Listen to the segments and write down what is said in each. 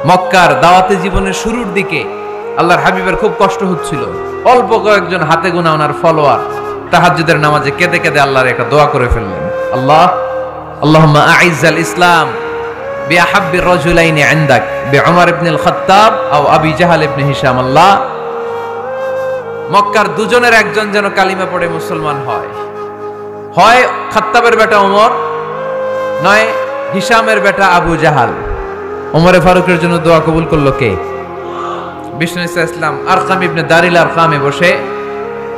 মক্কার দাওয়াতে জীবনের শুরুর দিকে আল্লাহর হাবিবের খুব কষ্ট হচ্ছিল। অল্প কয়েকজন হাতে গোনা ওনার ফলোয়ার তাহাজ্জুদের নামাজে কেঁদে কেঁদে আল্লাহর একটা দোয়া করে ফেললেন, আল্লাহুম্মা আইজ্জাল ইসলাম বিআহাব্বির রাজুলাইনি ইনদাক বিউমর ইবনুল খাত্তাব আও আবি জাহল ইবনে হিশাম। আল্লাহ, মক্কার দুজনের একজন যেন কালিমা পড়ে মুসলমান হয়, হয় খাত্তাবের বেটা ওমর, নয় হিশামের বেটা আবু জাহাল। ওমরে ফারুকের জন্য দোয়া কবুল করলো কে? বিষ্ণু ইসলাম আরকাম ইবনে দারিল আরকামে বসে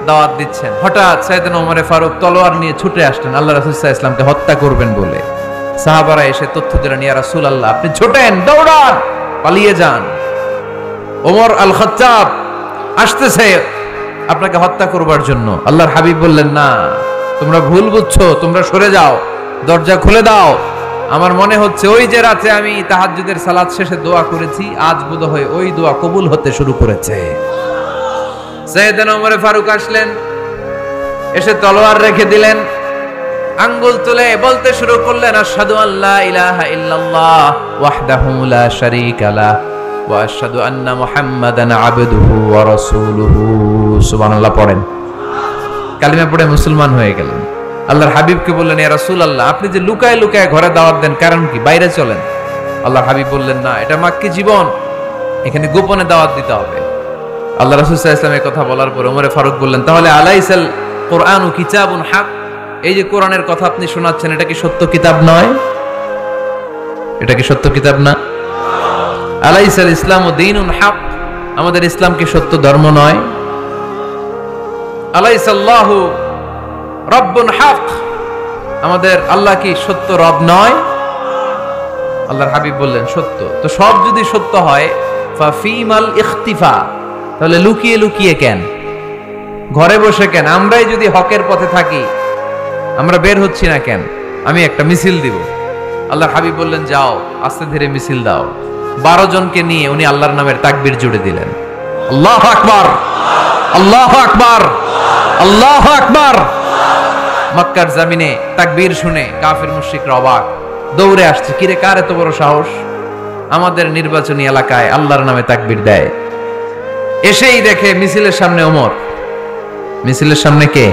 দাওয়াত দিচ্ছেন। হঠাৎ সাইয়েদনা ওমরে ফারুক তলোয়ার নিয়ে ছুটে আসলেন আল্লাহ রাসূল সাল্লাল্লাহু আলাইহি ওয়াসাল্লামকে হত্যা করবেন বলে। সাহাবারা এসে তথ্য দিলেন, ইয়া রাসূলুল্লাহ, আপনি ছোটেন, দৌড়ান, পালিয়ে যান, ওমর আল খাত্তাব আসতেছে আপনাকে হত্যা করবার জন্য। আল্লাহর হাবিব বললেন, না, তোমরা ভুল বুঝছো, তোমরা সরে যাও, দরজা খুলে দাও। আমার মনে হচ্ছে ওই যে রাতে আমি তাহাজ্জুদের সালাত শেষে দোয়া করেছি, আজ বোধহয় ওই দোয়া কবুল হতে শুরু করেছে। সাইয়েদনা ওমর ফারুক আসলেন, এসে তলোয়ার রেখে দিলেন, আঙ্গুল তুলে বলতে শুরু করলেন, আশহাদু আল্লা ইলাহা ইল্লাল্লাহ ওয়াহদাহু লা শারীকা লাহ ওয়া আশহাদু আন্না মুহাম্মাদান আবদুহু ওয়া রাসূলুহু। সুবহানাল্লাহ পড়েন। কালিমা পড়ে মুসলমান হয়ে গেলেন। আল্লাহর হাবিবকে বললেন, ইয়া রাসূলুল্লাহ, আপনি যে লুকায় লুকায় ঘরে দাওয়াত দেন, কারণ কি? বাইরে চলেন। আল্লাহর হাবিব বললেন, না, এটা মাক্কি জীবন, এখানে গোপনে দাওয়াত দিতে হবে। আল্লাহ রাসূল সাল্লাল্লাহু আলাইহি ওয়াসাল্লামের কথা বলার পর ওমর ফারুক বললেন, তাহলে আলাইসাল কুরআনু কিতাবুন হক, এই যে কোরআনের কথা আপনি শোনাচ্ছেন, এটা কি সত্য কিতাব নয়? এটা কি সত্য কিতাব না? আলাইসাল ইসলামু দীনুন হক, আমাদের ইসলাম কি সত্য ধর্ম নয়? আলাইসাল্লাহু রব্বুন হক, আমাদের আল্লাহ কি সত্য রব নয়? আল্লাহর হাবিব বললেন, সত্য। তো সব যদি সত্য হয়, ফাফিমাল ইখতিফা, তাহলে লুকিয়ে লুকিয়ে কেন, ঘরে বসে কেন? আমরাই যদি হকের পথে থাকি, আমরা বের হচ্ছি না কেন? আমি একটা মিছিল দিব। আল্লাহর হাবিব বললেন, যাও, আস্তে ধীরে মিছিল দাও। 12 জনকে নিয়ে উনি আল্লাহর নামের তাকবীর জুড়ে দিলেন। আল্লাহু আকবার, আল্লাহু আকবার, আল্লাহু আকবার। মক্কার জমিনে তাকবীর শুনে কাফির মুশরিকরা অবাক, দৌড়ে আসছে, কিরে, কার এত বড় সাহস আমাদের নির্বাচনী এলাকায় আল্লাহর নামে তাকবীর দেয়? এসেই দেখে মিছিলের সামনে ওমর। মিছিলের সামনে কে?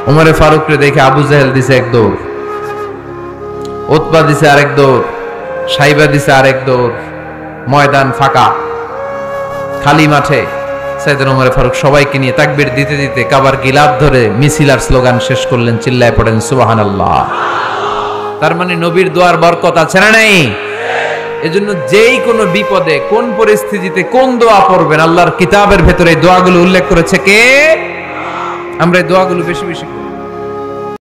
ওমরে ফারুককে দেখে আবু জাহেল দিছে এক দৌড়, উতবা দিছে আরেক দৌড়, সাইবা দিছে আরেক দৌড়। ময়দান ফাঁকা, খালি মাঠে সাইয়েদনা ওমর ফারুক সবাইকে নিয়ে তাকবীর দিতে দিতে কাবার গিলাফ ধরে মিছিল আর স্লোগান শেষ করলেন। চিল্লায় পড়েন সুবহানাল্লাহ। তার মানে নবীর দোয়ার বরকত আছে না নাই? এজন্য যেই কোনো বিপদে, কোন পরিস্থিতিতে কোন দোয়া পড়বেন, আল্লাহর কিতাবের ভেতরে এই দোয়াগুলো উল্লেখ করেছে কে? আমরা এই দোয়াগুলো বেশি বেশি